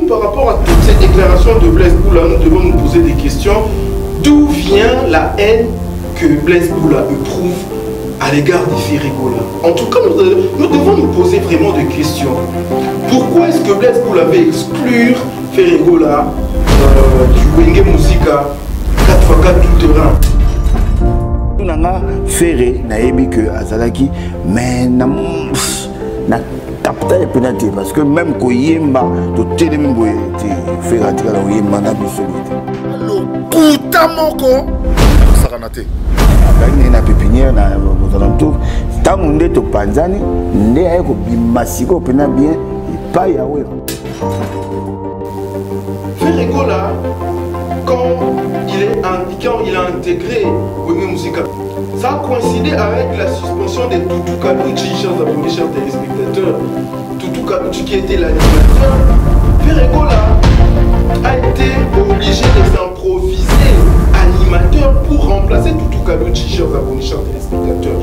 nous, par rapport à toutes ces déclarations de Blaise Boula, nous devons nous poser des questions. D'où vient la haine que Blaise Boula éprouve à l'égard de Ferregola? En tout cas, nous devons nous poser vraiment des questions. Pourquoi est-ce que Blaise Boula veut exclure Ferregola du Wenge Musica 4x4 tout terrain? Nanga Ferré naebi que azalaki mais na tapta et penalty parce que même ko yemba to telemi boye ti Ferré tika la yemba na bisolite le puta moko sakanate bani na pépinière na alentour tango nde to panzani nde ay ko bimasiko pena bien pas yawe Ferregola quand il a intégré Wenge Musica, ça a coïncidé avec la suspension de Toutou Kalouchi, chers abonnés, chers téléspectateurs. Toutou Kalouchi qui était l'animateur. Ferregola a été obligé de s'improviser animateur pour remplacer Toutou Kalouchi, chers abonnés, chers téléspectateurs.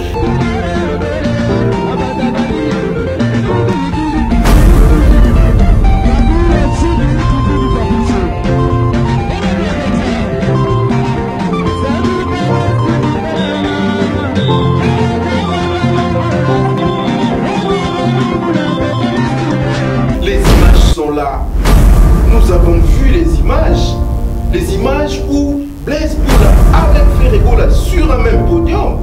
Là, nous avons vu les images où Blaise Boula avec Ferregola sur un même podium,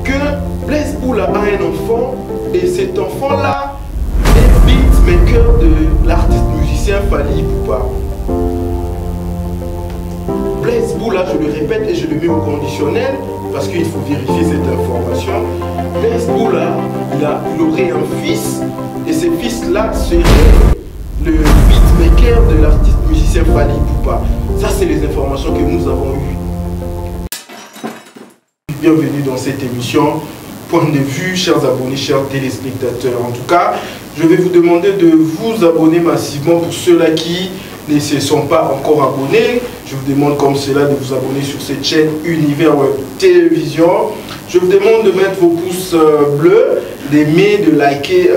que Blaise Boula a un enfant et cet enfant-là est beatmaker de l'artiste musicien Fally Ipupa. Blaise Boula, je le répète et je le mets au conditionnel parce qu'il faut vérifier cette information. Blaise Boula, il aurait un fils. Et ce fils-là serait le beatmaker de l'artiste musicien Fally Ipupa. Ça, c'est les informations que nous avons eues. Bienvenue dans cette émission. Point de vue, chers abonnés, chers téléspectateurs. En tout cas, je vais vous demander de vous abonner massivement pour ceux-là qui ne se sont pas encore abonnés. Je vous demande comme cela de vous abonner sur cette chaîne Univers Web Télévision. Je vous demande de mettre vos pouces bleus, d'aimer, de liker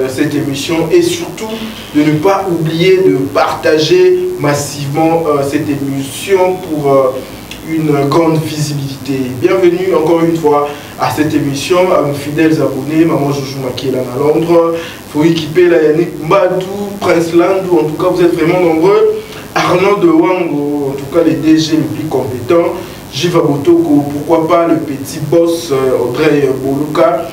cette émission et surtout de ne pas oublier de partager massivement cette émission pour une grande visibilité. Bienvenue encore une fois à cette émission, à nos fidèles abonnés, Maman Joujou Makiela à Londres, faut équiper la Yannick Mbadou, Prince Landou, en tout cas vous êtes vraiment nombreux, Arnaud de Wango, en tout cas les DG les plus compétents, Jiva Botoko, pourquoi pas le petit boss Audrey Boluka,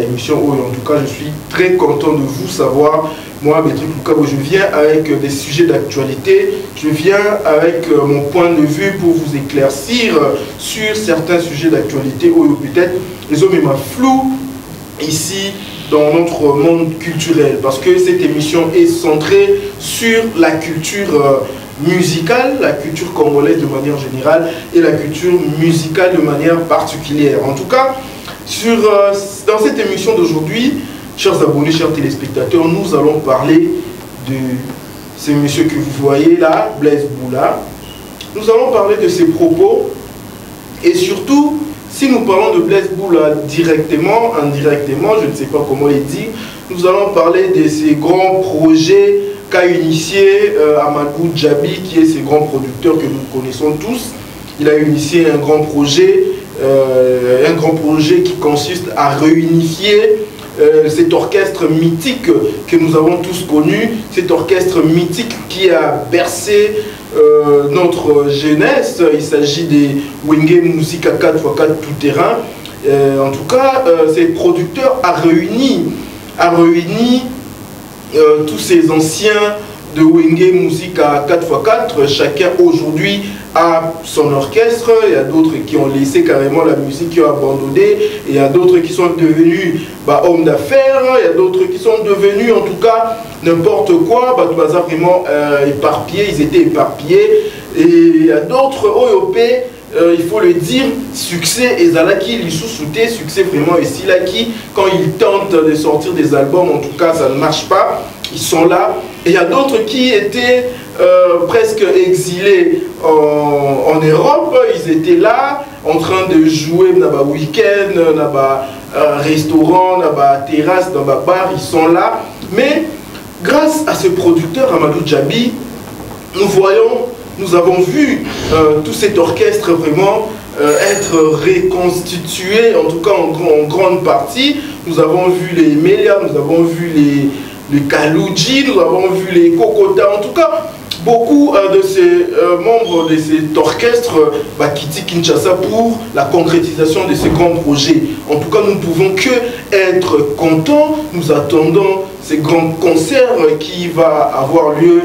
émission. En tout cas, je suis très content de vous savoir. Moi, Bétrick Lukabo, je viens avec des sujets d'actualité. Je viens avec mon point de vue pour vous éclaircir sur certains sujets d'actualité où peut-être les hommes sont flous ici dans notre monde culturel. Parce que cette émission est centrée sur la culture musicale, la culture congolaise de manière générale et la culture musicale de manière particulière. En tout cas, dans cette émission d'aujourd'hui, chers abonnés, chers téléspectateurs, nous allons parler de ce monsieur que vous voyez là, Blaise Boula. Nous allons parler de ses propos et surtout, si nous parlons de Blaise Boula directement, indirectement, je ne sais pas comment il dit, nous allons parler de ces grands projets qu'a initié Amadou Djabi, qui est ce grand producteur que nous connaissons tous. Il a initié un grand projet qui consiste à réunifier cet orchestre mythique que nous avons tous connu, cet orchestre mythique qui a bercé notre jeunesse. Il s'agit des Wenge Musica 4x4 tout terrain. En tout cas, ces producteurs a réuni tous ces anciens de Wenge Musica 4x4, chacun aujourd'hui a son orchestre. Il y a d'autres qui ont laissé carrément la musique, qui ont abandonné. Il y a d'autres qui sont devenus hommes d'affaires. Il y a d'autres qui sont devenus en tout cas n'importe quoi. Vraiment éparpillés, ils étaient éparpillés. Et il y a d'autres OEP, il faut le dire, succès et Zalaki, ils sous-souté, succès vraiment ici là qui, quand ils tentent de sortir des albums, en tout cas ça ne marche pas. Ils sont là. Et il y a d'autres qui étaient presque exilés en Europe. Ils étaient là en train de jouer dans le week-end, dans le restaurant, dans la terrasse, dans le bar. Ils sont là. Mais grâce à ce producteur Amadou Djabi, nous avons vu tout cet orchestre vraiment être reconstitué, en tout cas en grande partie. Nous avons vu les Melia, nous avons vu les Kalouji, nous avons vu les Kokota, en tout cas beaucoup de ces membres de cet orchestre quittent Kinshasa pour la concrétisation de ces grands projets. En tout cas, nous ne pouvons que être contents. Nous attendons ces grands concerts qui va avoir lieu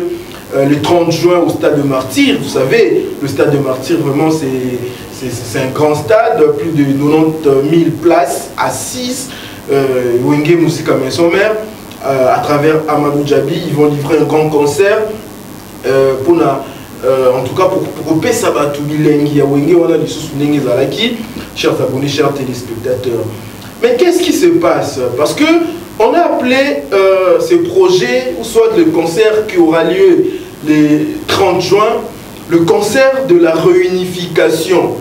le 30 juin au Stade de Martyrs. Vous savez, le Stade de Martyrs, vraiment, c'est un grand stade, plus de 90 000 places assises. Wenge Musica Maison Mère, à travers Amadou Djabi, ils vont livrer un grand concert en tout cas pour Pesabatu Bilengi, Wenge, on a des sous-soulignés Zalaki, chers abonnés, chers téléspectateurs. Mais qu'est-ce qui se passe? Parce que on a appelé ce projet, ou soit le concert qui aura lieu le 30 juin, le concert de la réunification.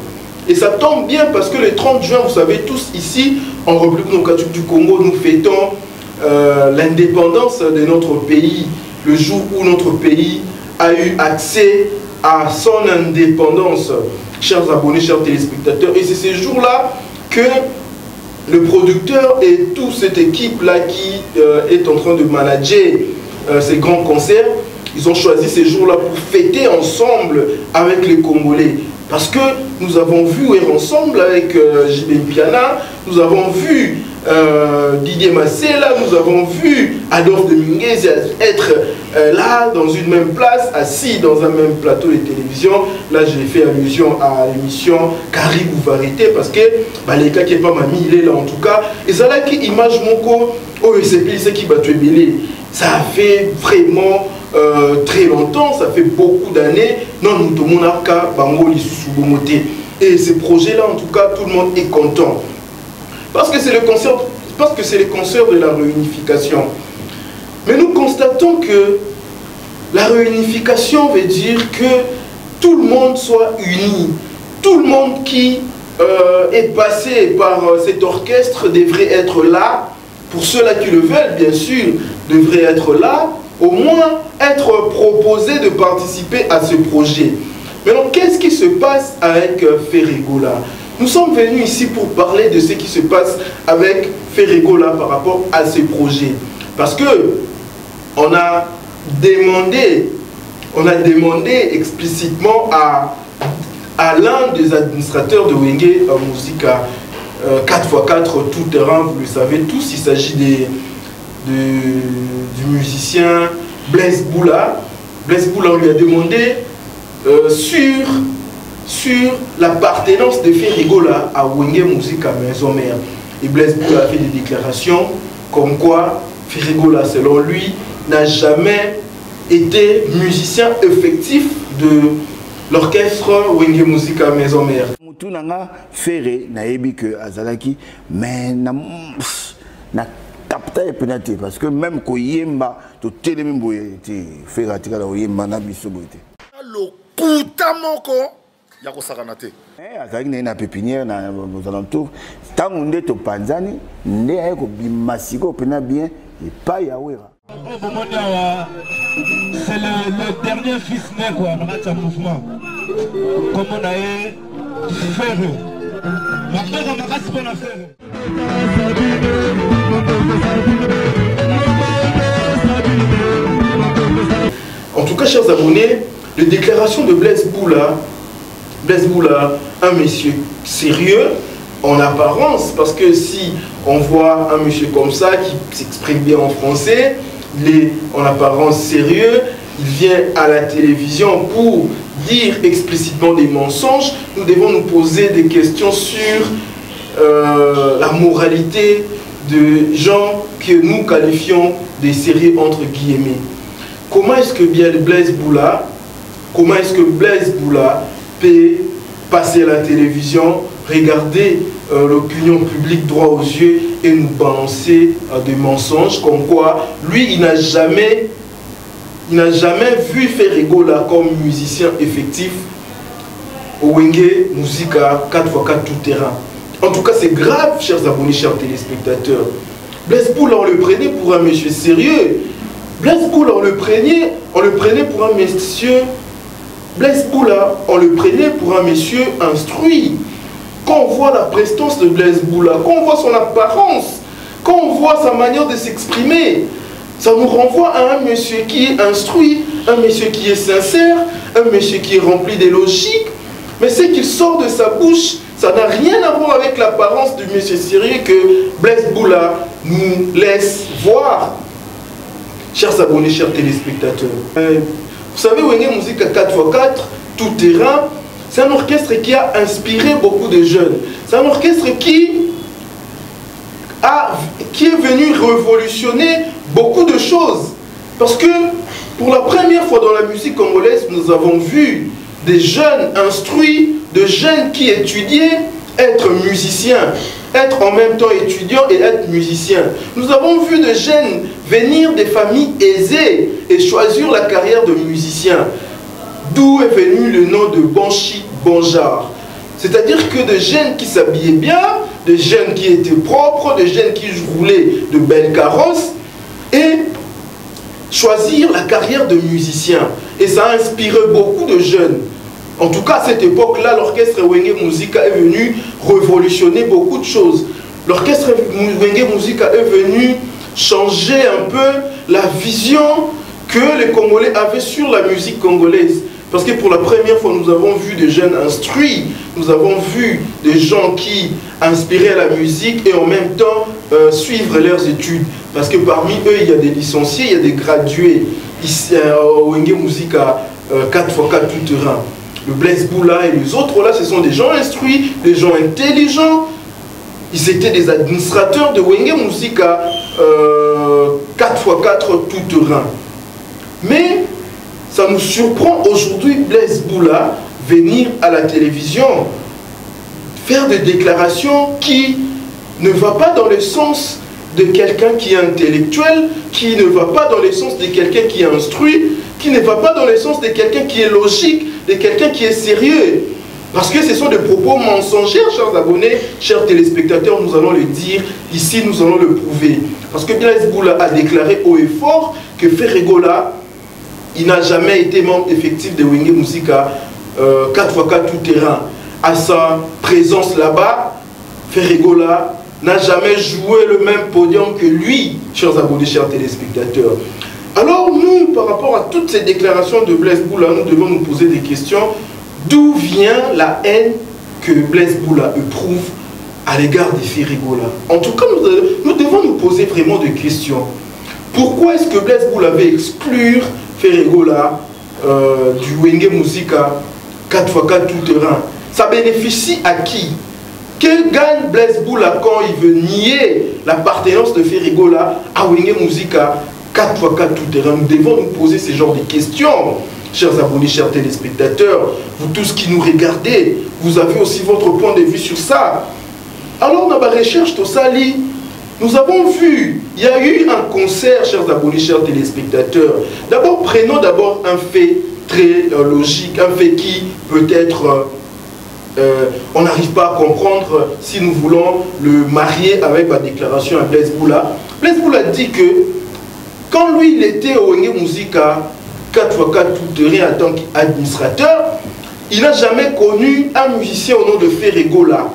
Et ça tombe bien parce que le 30 juin, vous savez tous ici, en République démocratique du Congo, nous fêtons l'indépendance de notre pays, le jour où notre pays a eu accès à son indépendance. Chers abonnés, chers téléspectateurs, et c'est ce jour-là que le producteur et toute cette équipe-là qui est en train de manager ces grands concerts, ils ont choisi ces jours-là pour fêter ensemble avec les Congolais. Parce que nous avons vu ensemble avec JB Piana, nous avons vu Didier Massela, nous avons vu Adolphe de Minguez être là dans une même place, assis dans un même plateau de télévision. Là j'ai fait allusion à l'émission Caribou Varité parce que les cas qui n'est pas mamie, il est là en tout cas. Et ça là qui image mon corps, oh c'est qui va tuer Bélé. Ça a fait vraiment très longtemps, ça fait beaucoup d'années. Non, nous tout le monde a bango l'issue. Et ce projet-là, en tout cas, tout le monde est content. Parce que c'est le concert de la réunification. Mais nous constatons que la réunification veut dire que tout le monde soit uni. Tout le monde qui est passé par cet orchestre devrait être là. Pour ceux-là qui le veulent, bien sûr, devraient être là. Au moins être proposé de participer à ce projet. Maintenant, qu'est-ce qui se passe avec Ferregola? Nous sommes venus ici pour parler de ce qui se passe avec Ferregola par rapport à ce projet. Parce que on a demandé explicitement à l'un des administrateurs de Wenge Musica 4x4 tout terrain, vous le savez tous, il s'agit du musicien Blaise Boula. Blaise Boula, on lui a demandé sur l'appartenance de Ferregola à Wenge Musica Maison Mère. Et Blaise Boula a fait des déclarations comme quoi Ferregola, selon lui, n'a jamais été musicien effectif de l'orchestre Wenge Musica Maison Mère. Mutunanga Ferre naebi que azalaki mais na capta et pénalité parce que même ko yemba to telemi boye ti Ferre atika la yemba na biso boye. Le kuta moko ya ko sakana te. Azalaki na pépinière na aux alentours tango nde to panzani nde ay ko bimasiko pena bien et pas yawera. C'est le dernier fils né quoi, dans un mouvement. Comme on a eu Ferre. Maintenant, on a race pour la Ferre. En tout cas, chers abonnés, les déclarations de Blaise Boula, un monsieur sérieux en apparence, parce que si on voit un monsieur comme ça qui s'exprime bien en français, il est en apparence sérieux, il vient à la télévision pour dire explicitement des mensonges, nous devons nous poser des questions sur la moralité de gens que nous qualifions de sérieux entre guillemets. Comment est-ce que Blaise Boula peut passer à la télévision, regarder l'opinion publique droit aux yeux et nous balancer des mensonges comme quoi lui il n'a jamais vu Ferregola comme musicien effectif au Wenge Musica 4x4 tout terrain. En tout cas c'est grave, chers abonnés, chers téléspectateurs. Blaise Boula, on le prenait pour un monsieur sérieux. Blaise Boula, on le prenait pour un monsieur. Blaise Boula, on le prenait pour un monsieur instruit. Quand on voit la prestance de Blaise Boula, quand on voit son apparence, quand on voit sa manière de s'exprimer, ça nous renvoie à un monsieur qui est instruit, un monsieur qui est sincère, un monsieur qui est rempli de logique. Mais ce qu'il sort de sa bouche, ça n'a rien à voir avec l'apparence du monsieur sérieux que Blaise Boula nous laisse voir. Chers abonnés, chers téléspectateurs, vous savez, Wenge Musique à 4x4, tout terrain, c'est un orchestre qui a inspiré beaucoup de jeunes. C'est un orchestre qui est venu révolutionner beaucoup de choses. Parce que pour la première fois dans la musique congolaise, nous avons vu des jeunes instruits, de jeunes qui étudiaient être musiciens, être en même temps étudiants et être musiciens. Nous avons vu des jeunes venir des familles aisées et choisir la carrière de musicien. D'où est venu le nom de Banchi Bonjar. C'est-à-dire que des jeunes qui s'habillaient bien, des jeunes qui étaient propres, des jeunes qui roulaient de belles carrosses et choisir la carrière de musicien. Et ça a inspiré beaucoup de jeunes. En tout cas, à cette époque-là, l'orchestre Wenge Musica est venu révolutionner beaucoup de choses. L'orchestre Wenge Musica est venu changer un peu la vision que les Congolais avaient sur la musique congolaise. Parce que pour la première fois, nous avons vu des jeunes instruits, nous avons vu des gens qui inspiraient la musique et en même temps suivre leurs études. Parce que parmi eux, il y a des licenciés, il y a des gradués. Ici, au Wenge Musica 4x4 tout terrain. Le Blaise Boula et les autres, là, ce sont des gens instruits, des gens intelligents. Ils étaient des administrateurs de Wenge Musica 4x4 tout terrain. Mais ça nous surprend aujourd'hui, Blaise Boula, venir à la télévision, faire des déclarations qui ne vont pas dans le sens de quelqu'un qui est intellectuel, qui ne va pas dans le sens de quelqu'un qui est instruit, qui ne va pas dans le sens de quelqu'un qui est logique, de quelqu'un qui est sérieux. Parce que ce sont des propos mensongers, chers abonnés, chers téléspectateurs, nous allons le dire, ici nous allons le prouver. Parce que Blaise Boula a déclaré haut et fort que Ferregola, il n'a jamais été membre effectif de Wenge Musica 4x4 tout terrain. À sa présence là-bas, Ferregola n'a jamais joué le même podium que lui, chers abonnés, chers téléspectateurs. Alors nous, par rapport à toutes ces déclarations de Blaise Boula, nous devons nous poser des questions. D'où vient la haine que Blaise Boula éprouve à l'égard de Ferregola? En tout cas, nous devons nous poser vraiment des questions. Pourquoi est-ce que Blaise Boula veut exclure Ferregola du Wenge Musica 4x4 tout terrain? Ça bénéficie à qui? Que gagne Blaise Boula quand il veut nier l'appartenance de Ferregola à Wenge Musica 4x4 tout terrain? Nous devons nous poser ce genre de questions. Chers abonnés, chers téléspectateurs, vous tous qui nous regardez, vous avez aussi votre point de vue sur ça. Alors, dans ma recherche, tout ça, nous avons vu, il y a eu un concert, chers abonnés, chers téléspectateurs. D'abord, prenons d'abord un fait très logique, un fait qui peut-être on n'arrive pas à comprendre si nous voulons le marier avec la déclaration à Blaise Boula. Blaise Boula dit que quand lui, il était au Wenge Musica 4x4 tout terrain en tant qu'administrateur, il n'a jamais connu un musicien au nom de Ferregola.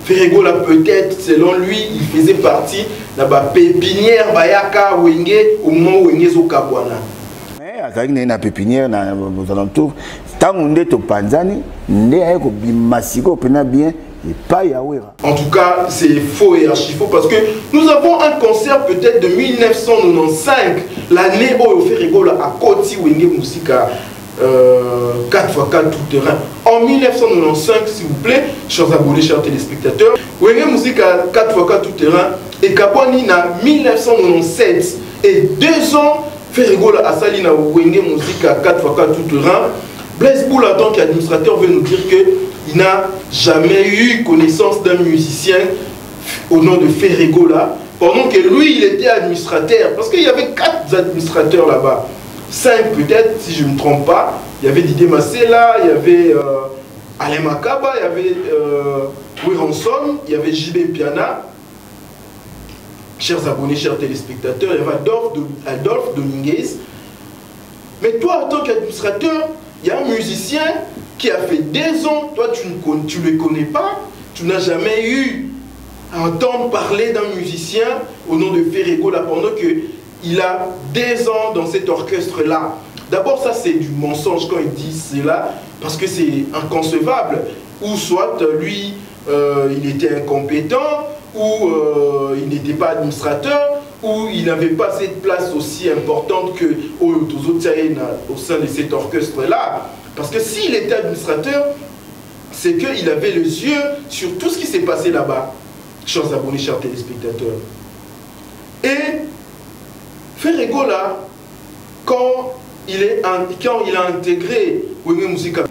Ferregola, peut-être, selon lui, il faisait partie de la pépinière Bayaka Wenge au moment où Wenge Zokabwana. Mais à la pépinière, aux alentours, tant qu'on est au Panzani, on est au Bimasiko, on est bien. En tout cas, c'est faux et archi faux parce que nous avons un concert peut-être de 1995, l'année où Ferregola a Koti Wenge Musica 4x4 tout terrain. En 1995, s'il vous plaît, chers abonnés, chers téléspectateurs, Wenge Musica 4x4 tout terrain et Kabwani na 1997 et 2 ans, Ferregola a sali na Wenge Musica 4x4 tout terrain. Blaise Boula, en tant qu'administrateur, veut nous dire que il n'a jamais eu connaissance d'un musicien au nom de Ferregola, pendant que lui, il était administrateur. Parce qu'il y avait 4 administrateurs là-bas. 5 peut-être, si je ne me trompe pas. Il y avait Didier Massela, il y avait Alain Makaba, il y avait Wiranson, il y avait JB Piana. chers abonnés, chers téléspectateurs, il y avait Adolphe Dominguez. Mais toi, en tant qu'administrateur, il y a un musicien qui a fait 2 ans, toi tu ne le connais pas, tu n'as jamais eu à entendre parler d'un musicien au nom de Ferregola pendant qu'il a 2 ans dans cet orchestre-là. D'abord, ça c'est du mensonge quand il dit cela, parce que c'est inconcevable. Ou soit lui, il était incompétent, ou il n'était pas administrateur, ou il n'avait pas cette place aussi importante que au sein de cet orchestre-là. Parce que s'il était administrateur, c'est qu'il avait les yeux sur tout ce qui s'est passé là-bas, chers abonnés, chers téléspectateurs. Et Ferregola, quand il a intégré Wenge Musica,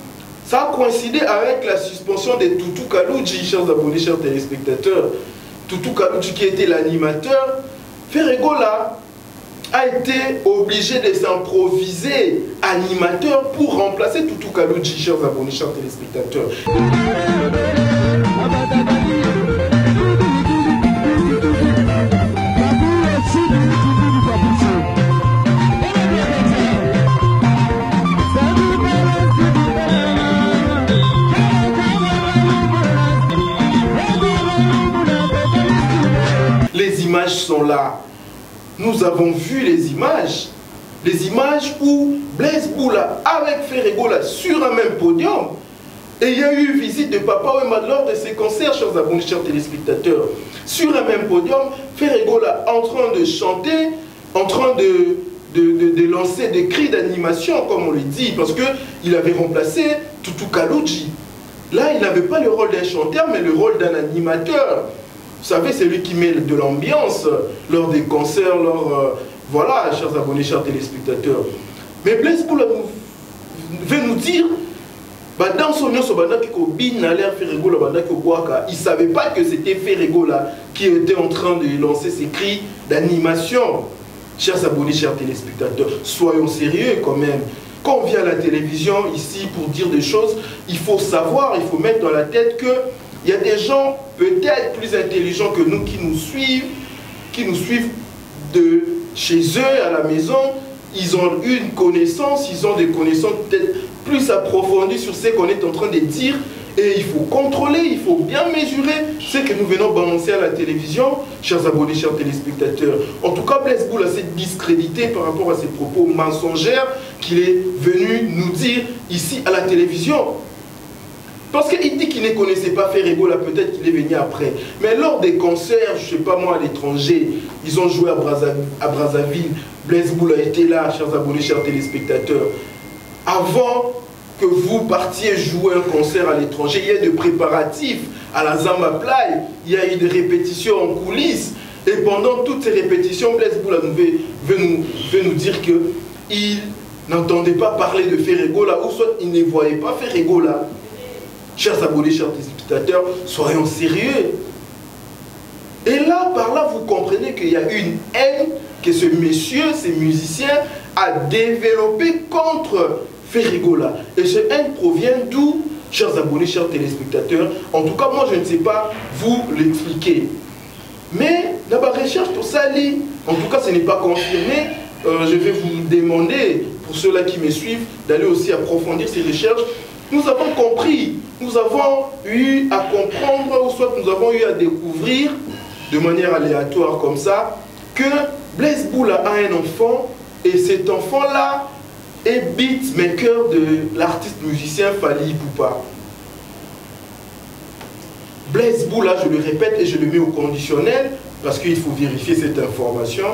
ça a coïncidé avec la suspension de Tutu Kalouji, chers abonnés, chers téléspectateurs. Tutu Kalouji qui était l'animateur, Ferregola a été obligé de s'improviser animateur pour remplacer Tutu Kalouji, chers abonnés, chers téléspectateurs. Les images sont là. Nous avons vu les images où Blaise Boula avec Ferregola sur un même podium. Et il y a eu visite de Papa Wemba lors de ses concerts, chers abonnés, chers téléspectateurs. Sur un même podium, Ferregola en train de chanter, en train de lancer des cris d'animation, comme on le dit, parce qu'il avait remplacé Tutu Kalouji. Là, il n'avait pas le rôle d'un chanteur, mais le rôle d'un animateur. Vous savez, c'est lui qui met de l'ambiance lors des concerts, voilà, chers abonnés, chers téléspectateurs. Mais Blaise Boula veut nous dire, dans son nom, il ne savait pas que c'était Ferregola qui était en train de lancer ses cris d'animation. Chers abonnés, chers téléspectateurs, soyons sérieux quand même. Quand on vient à la télévision ici pour dire des choses, il faut savoir, il faut mettre dans la tête que il y a des gens peut-être plus intelligents que nous qui nous suivent de chez eux à la maison. Ils ont une connaissance, ils ont des connaissances peut-être plus approfondies sur ce qu'on est en train de dire. Et il faut contrôler, il faut bien mesurer ce que nous venons balancer à la télévision, chers abonnés, chers téléspectateurs. En tout cas, Blaise Boula s'est discrédité par rapport à ces propos mensongers qu'il est venu nous dire ici à la télévision. Parce qu'il dit qu'il ne connaissait pas Ferregola, peut-être qu'il est venu après. Mais lors des concerts, je ne sais pas moi, à l'étranger, ils ont joué à Brazzaville. Blaise Boula était là, chers abonnés, chers téléspectateurs. Avant que vous partiez jouer un concert à l'étranger, il y a des préparatifs à la Zamba Play, il y a eu des répétitions en coulisses. Et pendant toutes ces répétitions, Blaise Boula veut nous dire qu'il n'entendait pas parler de Ferregola, ou soit il ne voyait pas Ferregola. Chers abonnés, chers téléspectateurs, soyons sérieux. Et là, par là, vous comprenez qu'il y a une haine que ce monsieur, ce musicien, a développée contre Ferregola. Et cette haine provient d'où, chers abonnés, chers téléspectateurs? En tout cas, moi, je ne sais pas vous l'expliquer. Mais, dans ma recherche, tout ça, en tout cas, ce n'est pas confirmé. Je vais vous demander, pour ceux-là qui me suivent, d'aller aussi approfondir ces recherches. Nous avons compris, nous avons eu à comprendre, ou soit nous avons eu à découvrir, de manière aléatoire comme ça, que Blaise Boula a un enfant, et cet enfant-là est beatmaker de l'artiste musicien Fally Ipupa. Blaise Boula, je le répète et je le mets au conditionnel, parce qu'il faut vérifier cette information.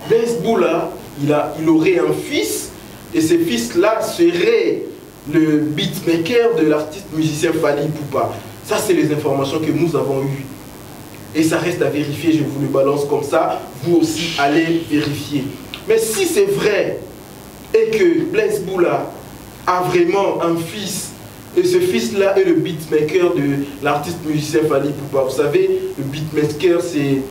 Blaise Boula, il aurait un fils, et ce fils-là serait le beatmaker de l'artiste musicien Fally Ipupa. Ça, c'est les informations que nous avons eues. Et ça reste à vérifier, je vous le balance comme ça. Vous aussi, allez vérifier. Mais si c'est vrai, et que Blaise Boula a vraiment un fils, et ce fils-là est le beatmaker de l'artiste musicien Fally Ipupa. Vous savez, le beatmaker, c'est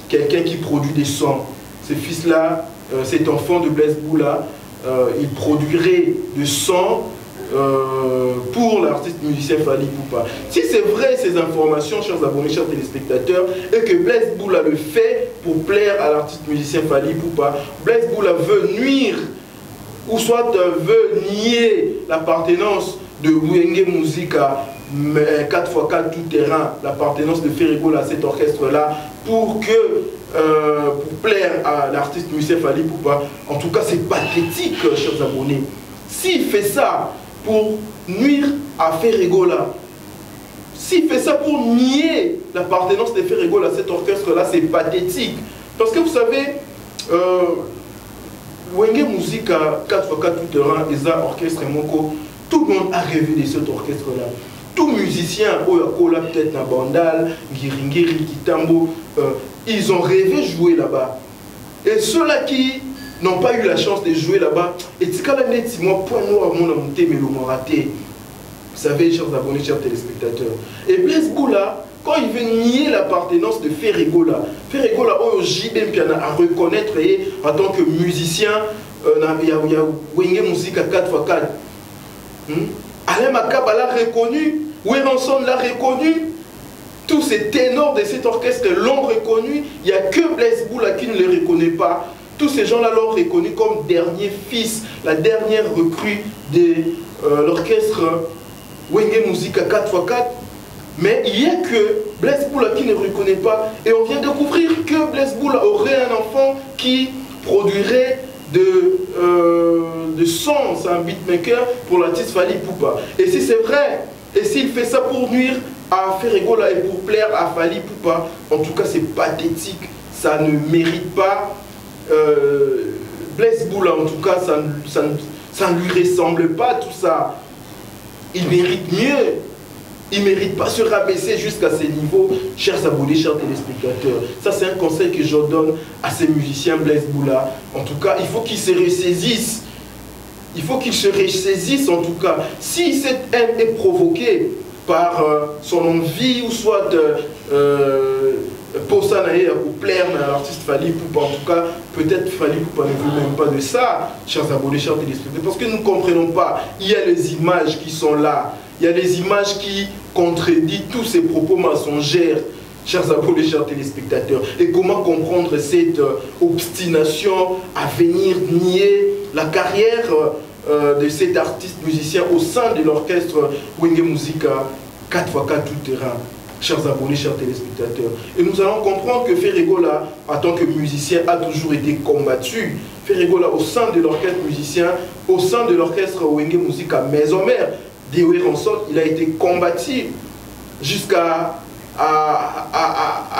quelqu'un qui produit des sons. Ce fils-là, cet enfant de Blaise Boula, il produirait des sons pour l'artiste musicien Fally Ipupa. Si c'est vrai ces informations, chers abonnés, chers téléspectateurs, et que Blaise Boula le fait pour plaire à l'artiste musicien Fally Ipupa, Blaise Boula veut nuire ou soit veut nier l'appartenance de Wenge Musica 4x4 tout terrain, l'appartenance de Ferregola à cet orchestre-là, pour plaire à l'artiste musicien Fally Ipupa. En tout cas, c'est pathétique, chers abonnés. S'il fait ça pour nuire à Ferregola, s'il fait ça pour nier l'appartenance de Ferregola à cet orchestre-là, c'est pathétique. Parce que vous savez, Wenge Musica 4x4 tout terrain, et ça, orchestre Moko, tout le monde a rêvé de cet orchestre-là. Tout musicien, Oyakola, peut-être Nabandal, Ngiringiri, Kitambo, ils ont rêvé de jouer là-bas. Et ceux-là qui n'ont pas eu la chance de jouer là-bas, et c'est quand même moi, point noir, mon amonté, mais l'on raté. Vous savez, chers abonnés, chers téléspectateurs. Et Blaise Boula, quand il veut nier l'appartenance de Ferregola, Ferregola, JB Piana à reconnaître en tant que musicien, il y a Wenge Musica 4x4. Alain Makaba l'a reconnu, Weranson l'a reconnu, tous ces ténors de cet orchestre l'ont reconnu, il n'y a que Blaise Boula qui ne le reconnaît pas. Tous ces gens-là l'ont reconnu comme dernier fils, la dernière recrue de l'orchestre Wenge Musica 4x4. Mais il n'y a que Blaise Boula qui ne reconnaît pas. Et on vient de découvrir que Blaise Boula aurait un enfant qui produirait de son, c'est un beatmaker pour l'artiste Fally Ipupa. Et si c'est vrai, et s'il fait ça pour nuire à Ferregola et pour plaire à Fally Ipupa, en tout cas c'est pathétique, ça ne mérite pas. Blaise Boula, en tout cas, ça ne lui ressemble pas tout ça. Il mérite mieux. Il ne mérite pas se rabaisser jusqu'à ces niveaux, chers abonnés, chers téléspectateurs. Ça, c'est un conseil que je donne à ces musiciens Blaise Boula. En tout cas, il faut qu'ils se ressaisissent. Il faut qu'ils se ressaisissent, en tout cas. Si cette haine est provoquée par son envie, ou soit pour ça, pour plaire à l'artiste Fally Ipupa, en tout cas, peut-être Fally Ipupa ne veut même pas de ça, chers abonnés, chers téléspectateurs, parce que nous ne comprenons pas. Il y a les images qui sont là. Il y a des images qui contredisent tous ces propos mensongers, chers abonnés, chers téléspectateurs. Et comment comprendre cette obstination à venir nier la carrière de cet artiste musicien au sein de l'orchestre Wenge Musica 4x4 tout terrain, chers abonnés, chers téléspectateurs. Et nous allons comprendre que Ferregola, en tant que musicien, a toujours été combattu. Ferregola, au sein de l'orchestre musicien, au sein de l'orchestre Wenge Musica Maison Mère, de Weranson, il a été combattu jusqu'à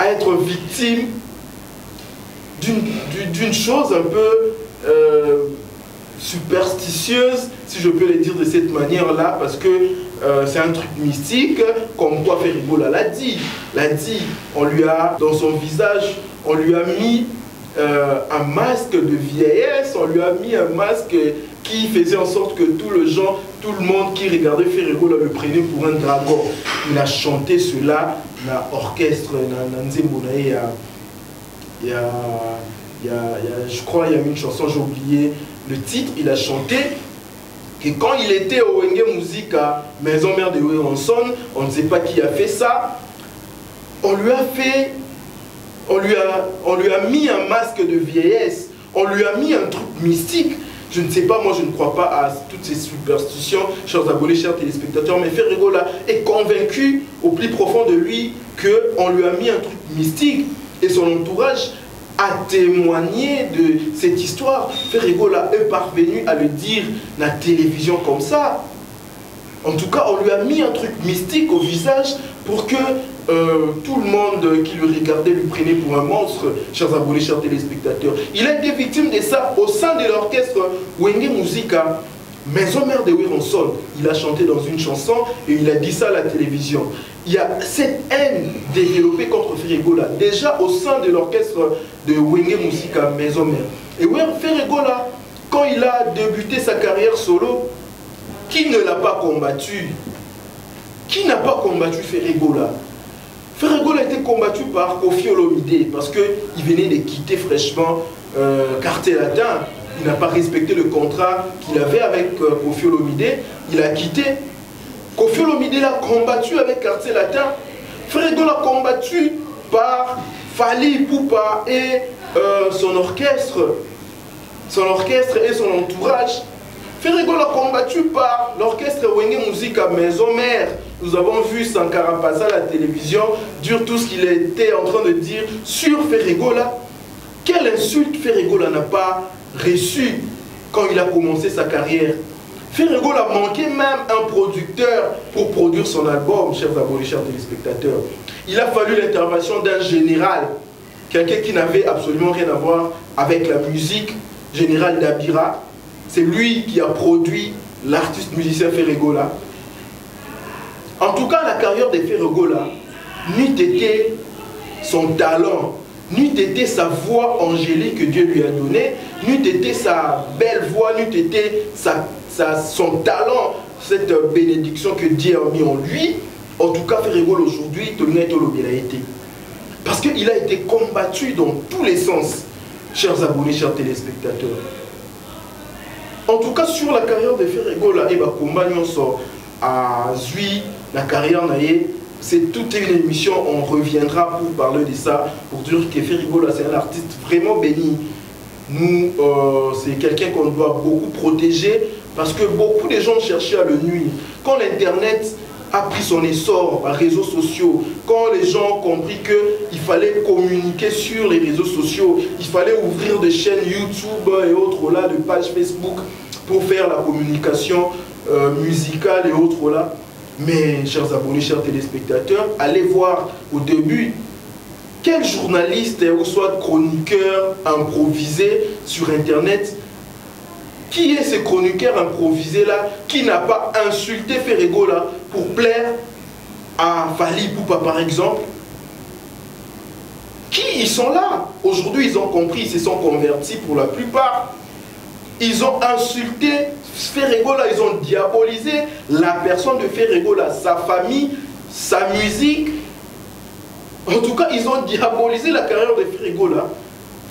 être victime d'une chose un peu superstitieuse, si je peux le dire de cette manière-là, parce que c'est un truc mystique, comme quoi Ferregola l'a dit, on lui a, dans son visage, on lui a mis un masque de vieillesse, on lui a mis un masque qui faisait en sorte que tout le monde qui regardait Ferregola le prenait pour un dragon. Il a chanté cela dans l'orchestre, je crois il y a une chanson, j'ai oublié le titre, il a chanté que quand il était au Wenge Musica Maison Mère de Weranson, on ne sait pas qui a fait ça, on lui a mis un masque de vieillesse, on lui a mis un truc mystique. Je ne sais pas, moi je ne crois pas à toutes ces superstitions, chers abonnés, chers téléspectateurs, mais Ferregola est convaincu au plus profond de lui qu'on lui a mis un truc mystique et son entourage a témoigné de cette histoire. Ferregola est parvenu à le dire à la télévision comme ça. En tout cas, on lui a mis un truc mystique au visage pour que tout le monde qui le regardait lui prenait pour un monstre, chers abonnés, chers téléspectateurs. Il a été victime de ça au sein de l'orchestre Wenge Musica Maison Mère de Weranson. Il a chanté dans une chanson et il a dit ça à la télévision. Il y a cette haine développée contre Ferregola déjà au sein de l'orchestre de Wenge Musica Maison Mère. Et Ferregola, quand il a débuté sa carrière solo, qui ne l'a pas combattu? Qui n'a pas combattu Ferregola? Ferregola a été combattu par Koffi Olomide parce qu'il venait de quitter fraîchement Quartier Latin. il n'a pas respecté le contrat qu'il avait avec Koffi Olomide, il a quitté. Koffi Olomide l'a combattu avec Quartier Latin. Ferregola l'a combattu par Fally Ipupa et son orchestre et son entourage. Ferregola l'a combattu par l'orchestre Wenge Musica Maison Mère. Nous avons vu Sankara passer à la télévision, dire tout ce qu'il était en train de dire sur Ferregola. Quelle insulte Ferregola n'a pas reçu quand il a commencé sa carrière? Ferregola manquait même un producteur pour produire son album, chers abonnés, chers téléspectateurs. Il a fallu l'intervention d'un général, quelqu'un qui n'avait absolument rien à voir avec la musique, général Dabira. C'est lui qui a produit l'artiste musicien Ferregola. En tout cas, la carrière de Ferregola n'eût été son talent, n'eût été sa voix angélique que Dieu lui a donnée, n'eût été sa belle voix, n'eût été son talent, cette bénédiction que Dieu a mis en lui. En tout cas, Ferregola aujourd'hui, il a été. Parce qu'il a été combattu dans tous les sens, chers abonnés, chers téléspectateurs. En tout cas, sur la carrière de Ferregola, à Zui, la carrière naïe, c'est toute une émission, on reviendra pour parler de ça, pour dire que Ferregola, c'est un artiste vraiment béni. Nous, c'est quelqu'un qu'on doit beaucoup protéger, parce que beaucoup de gens cherchaient à le nuire. Quand l'Internet a pris son essor, les réseaux sociaux, quand les gens ont compris qu'il fallait communiquer sur les réseaux sociaux, il fallait ouvrir des chaînes YouTube et autres là, des pages Facebook pour faire la communication musicale et autres là. Mais, chers abonnés, chers téléspectateurs, allez voir au début quel journaliste ou soit chroniqueur improvisé sur Internet. Qui est ce chroniqueur improvisé là qui n'a pas insulté Ferregola pour plaire à Fally Ipupa par exemple? Qui ils sont là? Aujourd'hui ils ont compris, ils se sont convertis pour la plupart. Ils ont insulté Ferregola, ils ont diabolisé la personne de Ferregola, sa famille, sa musique. En tout cas, ils ont diabolisé la carrière de Ferregola.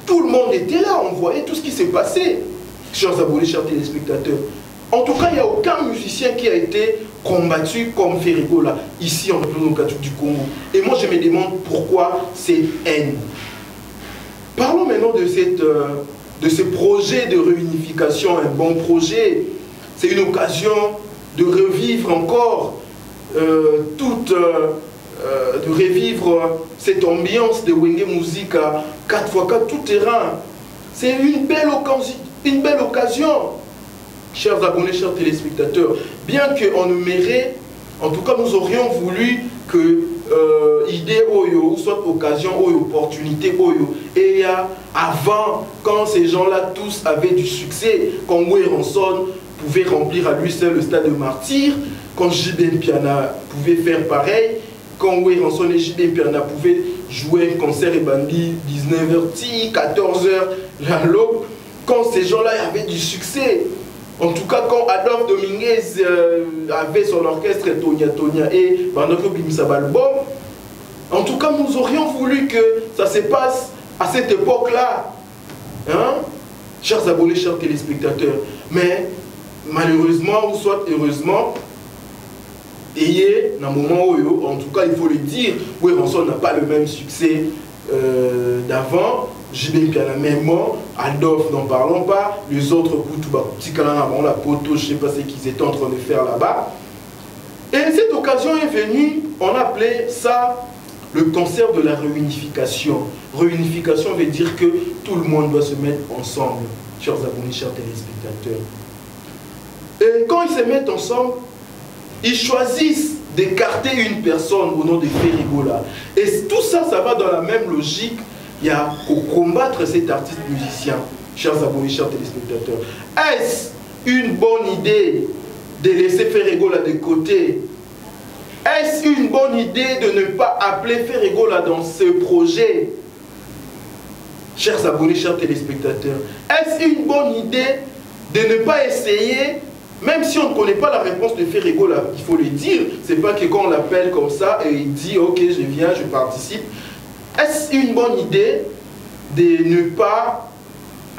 Tout le monde était là, on voyait tout ce qui s'est passé. Chers abonnés, chers téléspectateurs. En tout cas, il n'y a aucun musicien qui a été combattu comme Ferregola, ici en République du Congo. Et moi, je me demande pourquoi cette haine. Parlons maintenant de ce projet de réunification, un bon projet. C'est une occasion de revivre encore de revivre cette ambiance de Wenge Musica 4x4 tout terrain. C'est une belle occasion, chers abonnés, chers téléspectateurs. Bien qu'on numérait, en tout cas nous aurions voulu que idée oyo, ou soit occasion oyo, opportunité oyo, et avant, quand ces gens-là tous avaient du succès, quand Weranson pouvait remplir à lui seul le stade de Martyr, quand JB Mpiana pouvait faire pareil, quand Weranson et JB Mpiana pouvaient jouer un concert et bandi 19h, 14h, la l'aube, quand ces gens-là avaient du succès. En tout cas, quand Adolphe Dominguez avait son orchestre Tonia et Bandoko Bimsabalbom, en tout cas, nous aurions voulu que ça se passe à cette époque-là. Hein? Chers abonnés, chers téléspectateurs. Mais malheureusement, ou soit heureusement, et dans un moment où, en tout cas, il faut le dire, Weranson n'a pas le même succès d'avant. JB Mpiana même mort, Adolphe n'en parlons pas, les autres la poto, je ne sais pas ce qu'ils étaient en train de faire là-bas. Et cette occasion est venue, on appelait ça le concert de la réunification. Réunification veut dire que tout le monde doit se mettre ensemble, chers abonnés, chers téléspectateurs. Et quand ils se mettent ensemble, ils choisissent d'écarter une personne au nom de Ferregola. Et tout ça, ça va dans la même logique. Il y a pour combattre cet artiste musicien, chers abonnés, chers téléspectateurs. Est-ce une bonne idée de laisser Ferregola de côté? Est-ce une bonne idée de ne pas appeler Ferregola dans ce projet? Chers abonnés, chers téléspectateurs, est-ce une bonne idée de ne pas essayer, même si on ne connaît pas la réponse de Ferregola, il faut le dire, c'est pas que quand on l'appelle comme ça et il dit ok je viens, je participe. Est-ce une bonne idée de ne pas,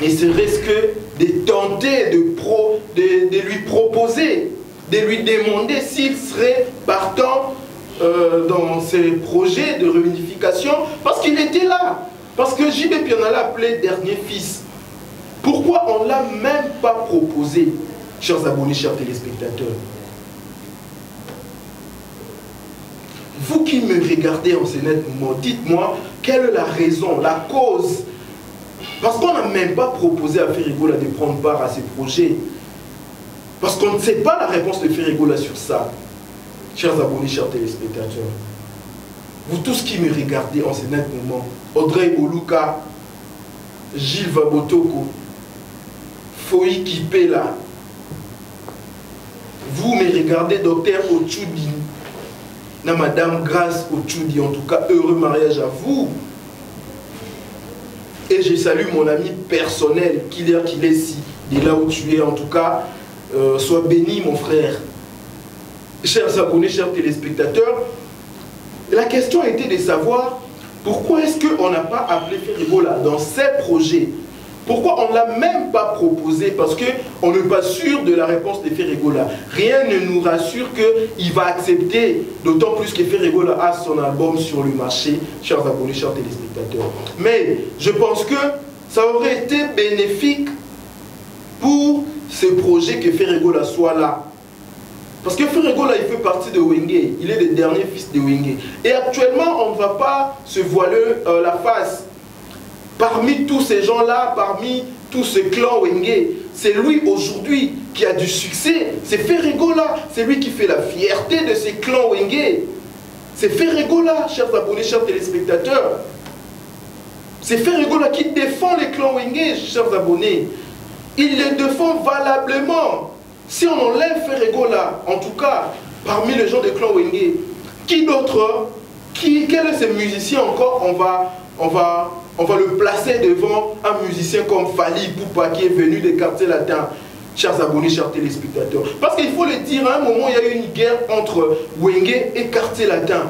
et serait-ce que tenter de lui proposer, de lui demander s'il serait partant dans ces projets de réunification, parce qu'il était là. Parce que JB Piana l'a appelé dernier fils. Pourquoi on ne l'a même pas proposé, chers abonnés, chers téléspectateurs? Vous qui me regardez en ce net moment, dites-moi quelle est la raison, la cause. Parce qu'on n'a même pas proposé à Ferregola de prendre part à ces projets. Parce qu'on ne sait pas la réponse de Ferregola sur ça. Chers abonnés, chers téléspectateurs, vous tous qui me regardez en ce net moment, Audrey Oluka, Gilles Vabotoko, Foyi Kipela, vous me regardez, docteur Ochudi, na Madame Grace Ochudi, en tout cas, heureux mariage à vous. Et je salue mon ami personnel, qu'il est ici, de là où tu es, en tout cas, sois béni mon frère. Chers abonnés, chers téléspectateurs, la question était de savoir pourquoi est-ce qu'on n'a pas appelé Ferregola dans ces projets. Pourquoi on ne l'a même pas proposé? Parce qu'on n'est pas sûr de la réponse de Ferregola. Rien ne nous rassure qu'il va accepter, d'autant plus que Ferregola a son album sur le marché, chers abonnés, chers téléspectateurs. Mais je pense que ça aurait été bénéfique pour ce projet que Ferregola soit là. Parce que Ferregola, il fait partie de Wenge. Il est le dernier fils de Wenge. Et actuellement, on ne va pas se voiler la face. Parmi tous ces gens-là, parmi tout ce clan Wenge, c'est lui aujourd'hui qui a du succès. C'est Ferregola. C'est lui qui fait la fierté de ces clans Wenge. C'est Ferregola, chers abonnés, chers téléspectateurs. C'est Ferregola qui défend les clans Wenge, chers abonnés. Il les défend valablement. Si on enlève Ferregola, en tout cas, parmi les gens des clans Wenge, qui d'autre, quel est ce musicien encore on va le placer devant un musicien comme Fally Ipupa qui est venu des quartiers latins, chers abonnés, chers téléspectateurs. Parce qu'il faut le dire, à un moment, il y a eu une guerre entre Wenge et quartier latin.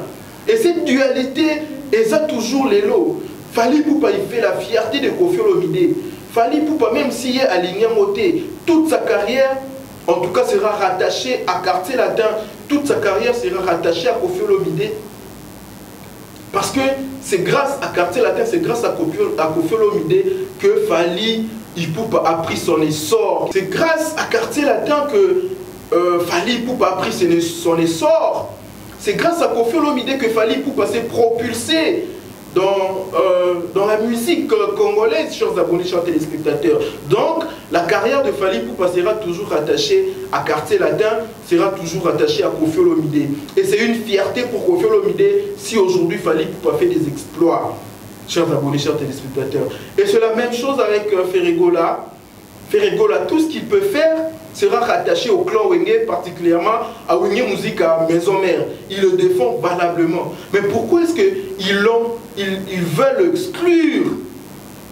Et cette dualité, elle a toujours les lots. Fally Ipupa, il fait la fierté de Koffi Olomide. Fally Ipupa, même s'il est aligné à Moté, toute sa carrière, en tout cas, sera rattachée à quartier latin. Toute sa carrière sera rattachée à Koffi Olomide. Parce que c'est grâce à quartier latin, c'est grâce à Koffi Olomide que Fally Ipupa a pris son essor. C'est grâce à quartier latin que Fally Ipupa a pris son essor. C'est grâce à Koffi Olomide que Fally Ipupa s'est propulsé dans la musique congolaise, chers abonnés, chers téléspectateurs. Donc, la carrière de Fally Ipupa sera toujours rattachée à quartier latin, sera toujours rattachée à Koffi Olomide. Et c'est une fierté pour Koffi Olomide si aujourd'hui Fally Ipupa fait des exploits, chers abonnés, chers téléspectateurs. Et c'est la même chose avec Ferregola. Ferregola, tout ce qu'il peut faire sera rattaché au clan Wenge, particulièrement à Wenge Musique, à Maison Mère. Il le défend valablement. Mais pourquoi est-ce qu'ils veulent l'exclure?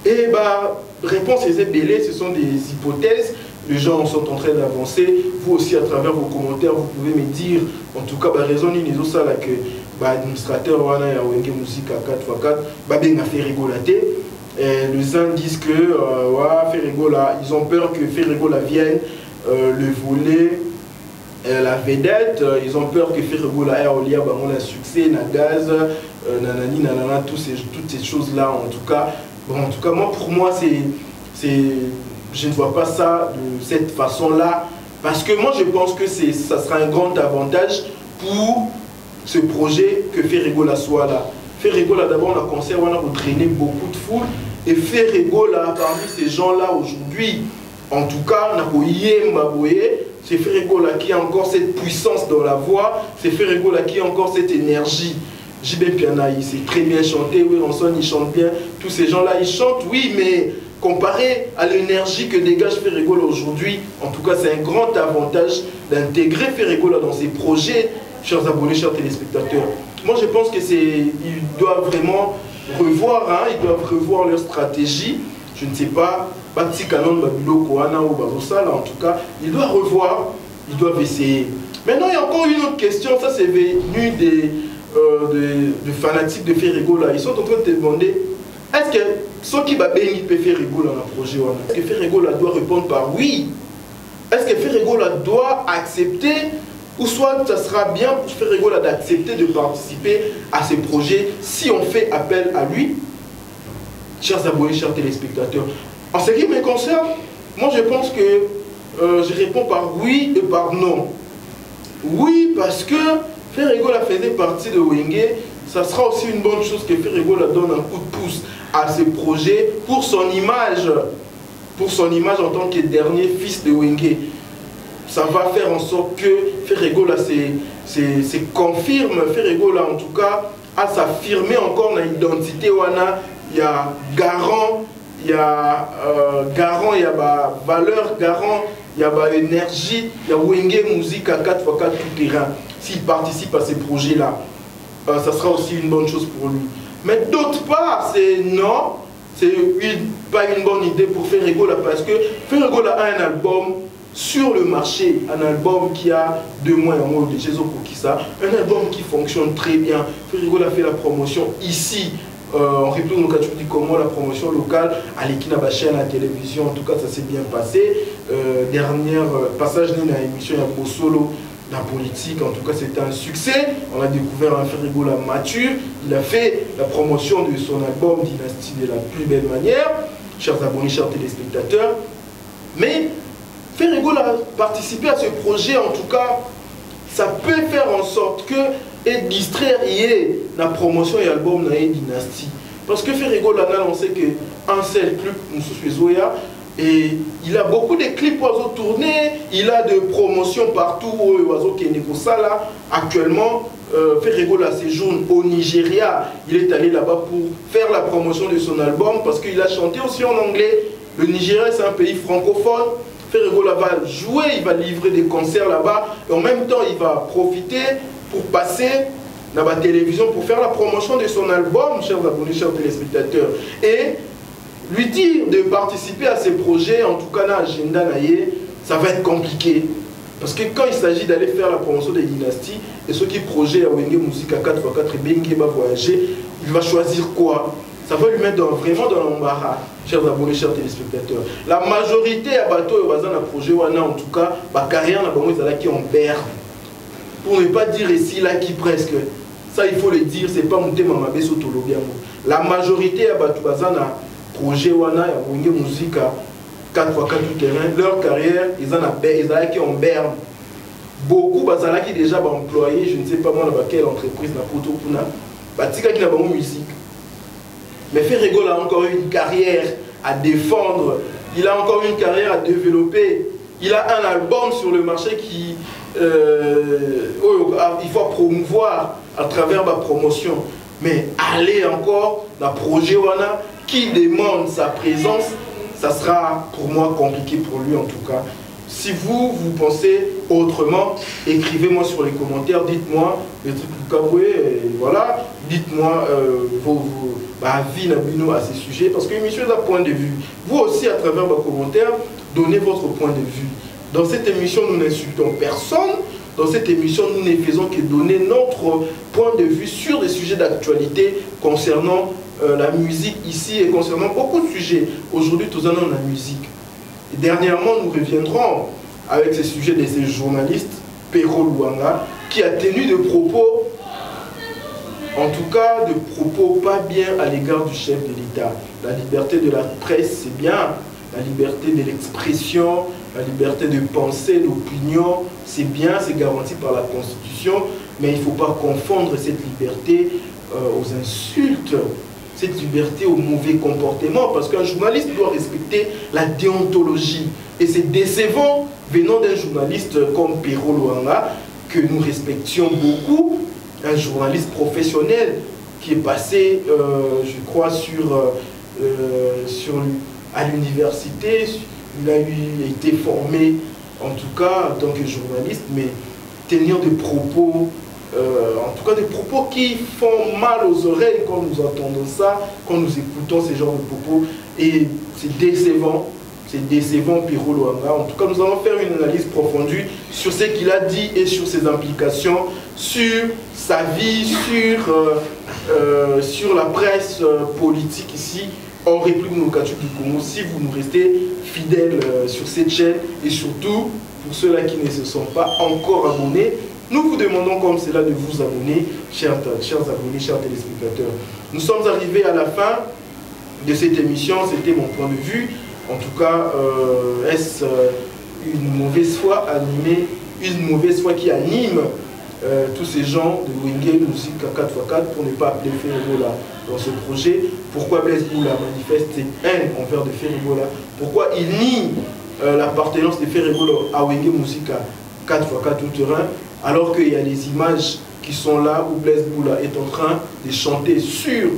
Et bah, réponse est belée, ce sont des hypothèses. Les gens sont en train d'avancer. Vous aussi, à travers vos commentaires, vous pouvez me dire, en tout cas, bah, raison ni les autres, que l'administrateur Wana ya Wenge Musique à 4x4, bah, bien a Ferregola. Les uns disent que Ferregola, ils ont peur que Ferregola vienne le voler la vedette. Ils ont peur que Ferregola ait au lieu de succès, na gaz, nanani, nanana, toutes ces choses-là. En tout cas, moi, pour moi, je ne vois pas ça de cette façon-là. Parce que moi, je pense que ça sera un grand avantage pour ce projet que Ferregola soit là. Ferregola, d'abord, on a concert, on a entraîné beaucoup de foule. Et Ferregola, parmi ces gens-là aujourd'hui, en tout cas, c'est Ferregola qui a encore cette puissance dans la voix, c'est Ferregola qui a encore cette énergie. JB Piana, il sait très bien chanter, oui, Ronson, il chante bien, tous ces gens-là, ils chantent, oui, mais comparé à l'énergie que dégage Ferregola aujourd'hui, en tout cas, c'est un grand avantage d'intégrer Ferregola dans ses projets, chers abonnés, chers téléspectateurs. Moi, je pense qu'ils doivent vraiment revoir, ils doivent revoir leur stratégie. Je ne sais pas, en tout cas, ils doivent revoir, ils doivent essayer. Maintenant, il y a encore une autre question, ça c'est venu des fanatiques de Ferregola. Ils sont en train de demander Est-ce que ceux qui va bénir peut faire rigolo dans le projet? Est-ce que faire rigolo doit répondre par oui? Est-ce que faire rigolo doit accepter, ou soit ça sera bien pour faire rigolo d'accepter de participer à ce projet si on fait appel à lui? Chers abonnés, chers téléspectateurs, en ce qui me concerne, moi je pense que je réponds par oui et par non. Oui, parce que Ferregola faisait partie de Wenge, ça sera aussi une bonne chose que Ferregola donne un coup de pouce à ce projet pour son image en tant que dernier fils de Wenge. Ça va faire en sorte que Ferregola se confirme, Ferregola en tout cas a s'affirmer encore dans l'identité wana, il y a garant, il y a garant, il y a valeur garant, il y a énergie, il y a Wenge musique à 4x4 tout terrain. S'il participe à ces projets-là, ça sera aussi une bonne chose pour lui. Mais d'autre part, c'est non, c'est pas une bonne idée pour Ferregola parce que Ferregola a un album sur le marché, un album qui a 2 mois en mode de Jésus pour qui ça, un album qui fonctionne très bien. Ferregola fait la promotion ici. En République du Congo, la promotion locale à l'équipe de la chaîne à la télévision, en tout cas ça s'est bien passé. Dernier passage dans l'émission il y a solo la politique, en tout cas c'était un succès. On a découvert un Ferregola mature, il a fait la promotion de son album Dynastie de la plus belle manière, chers abonnés, chers téléspectateurs. Mais Ferregola a participé à ce projet, en tout cas ça peut faire en sorte que et distraire la promotion et l'album de Dynastie. Parce que Ferregola a annoncé qu'un seul clip, nous et il a beaucoup de clips oiseaux tournés, il a de promotions partout oiseaux qui est là. Actuellement, Ferregola séjourne au Nigeria. Il est allé là-bas pour faire la promotion de son album parce qu'il a chanté aussi en anglais. Le Nigeria, c'est un pays francophone. Ferregola va jouer, il va livrer des concerts là-bas et en même temps, il va profiter pour passer dans la télévision pour faire la promotion de son album, chers abonnés, chers téléspectateurs. Et lui dire de participer à ces projets, en tout cas dans l'agenda, ça va être compliqué. Parce que quand il s'agit d'aller faire la promotion des dynasties, et ceux qui projettent à Wenge Musique à 4x4 et Bengue va voyager, il va choisir quoi? Ça va lui mettre vraiment dans l'embarras, chers abonnés, chers téléspectateurs. La majorité à bateau et bazan à projet, en tout cas, ma carrière n'a pas qui en perd. Pour ne pas dire ici là qui presque, ça il faut le dire, c'est pas mon thème à Besso Tolobiamo. La majorité à Batubazana, projet Wana, à Wenge Musique à 4x4 tout terrain, leur carrière, ils ont qui en berne. Beaucoup bazala qui déjà employé, je ne sais pas moi dans quelle entreprise, na Poto Puna, Batika qui n'a pas de musique. Mais Ferregola a encore une carrière à défendre, il a encore une carrière à développer. Il a un album sur le marché qui il faut promouvoir à travers ma promotion. Mais aller encore dans le projet Wana qui demande sa présence, ça sera pour moi compliqué pour lui en tout cas. Si vous pensez autrement, écrivez-moi sur les commentaires, dites-moi les trucs voilà, dites-moi vos avis à ces sujets, parce que l'émission est un point de vue. Vous aussi, à travers vos commentaires, donnez votre point de vue. Dans cette émission, nous n'insultons personne. Dans cette émission, nous ne faisons que donner notre point de vue sur des sujets d'actualité concernant la musique ici et concernant beaucoup de sujets. Aujourd'hui, tout en la musique. Et dernièrement, nous reviendrons avec ce sujet de ces journalistes, Pero Luanga, qui a tenu des propos, en tout cas, de propos pas bien à l'égard du chef de l'État. La liberté de la presse, c'est bien. La liberté de l'expression, la liberté de penser, d'opinion, c'est bien, c'est garanti par la Constitution, mais il ne faut pas confondre cette liberté aux insultes, cette liberté au mauvais comportement, parce qu'un journaliste doit respecter la déontologie. Et c'est décevant, venant d'un journaliste comme Pero Luanga, que nous respections beaucoup, un journaliste professionnel qui est passé, je crois, à l'université, il a été formé, en tout cas, en tant que journaliste, mais tenir des propos, en tout cas des propos qui font mal aux oreilles quand nous entendons ça, quand nous écoutons ces genres de propos, et c'est décevant, Pero Luanga. En tout cas, nous allons faire une analyse approfondie sur ce qu'il a dit et sur ses implications, sur sa vie, sur sur la presse politique ici en République démocratique du Congo, si vous nous restez fidèles sur cette chaîne et surtout pour ceux-là qui ne se sont pas encore abonnés, nous vous demandons comme cela de vous abonner, chers abonnés, chers téléspectateurs. Nous sommes arrivés à la fin de cette émission, c'était mon point de vue. En tout cas, est-ce une mauvaise foi animée, une mauvaise foi qui anime tous ces gens de Wenge Musique 4x4 pour ne pas appeler Ferribola dans ce projet? Pourquoi Blaise Boula manifeste cette haine envers de Ferribola? Pourquoi il nie l'appartenance de Ferribola à Wenge Musique 4x4 tout-terrain, alors qu'il y a des images qui sont là où Blaise Boula est en train de chanter sur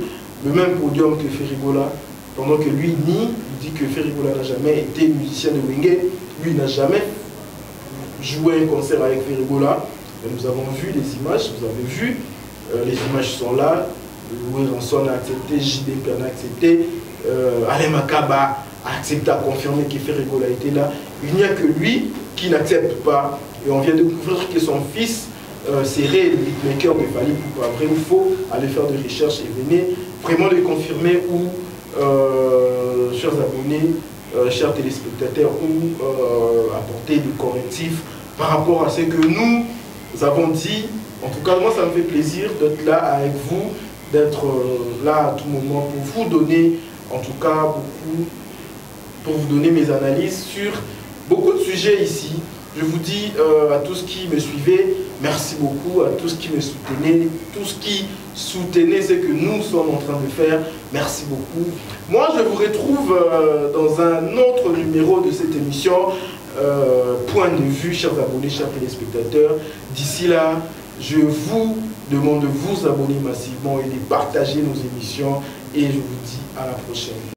le même podium que Ferribola, pendant que lui nie, il dit que Ferribola n'a jamais été musicien de Wenge, lui n'a jamais joué un concert avec Ferribola. Nous avons vu les images, vous avez vu, les images sont là, Louis Ranson a accepté, JDP a accepté, Alain Makaba a accepté, a confirmé que Ferribola était là. Il n'y a que lui qui n'accepte pas. Et on vient de découvrir que son fils serait le beatmaker de Fally Ipupa. Vrai ou faux, allez faire des recherches et venez vraiment le confirmer ou, chers abonnés, chers téléspectateurs, ou apporter des correctifs par rapport à ce que nous avons dit. En tout cas, moi, ça me fait plaisir d'être là avec vous, d'être là à tout moment pour vous donner, en tout cas, beaucoup, pour vous donner mes analyses sur beaucoup de sujets ici. Je vous dis à tous qui me suivaient, merci beaucoup, à tous qui me soutenaient, tous qui soutenaient ce que nous sommes en train de faire, merci beaucoup. Moi, je vous retrouve dans un autre numéro de cette émission, Point de vue, chers abonnés, chers téléspectateurs. D'ici là, je vous demande de vous abonner massivement et de partager nos émissions. Et je vous dis à la prochaine.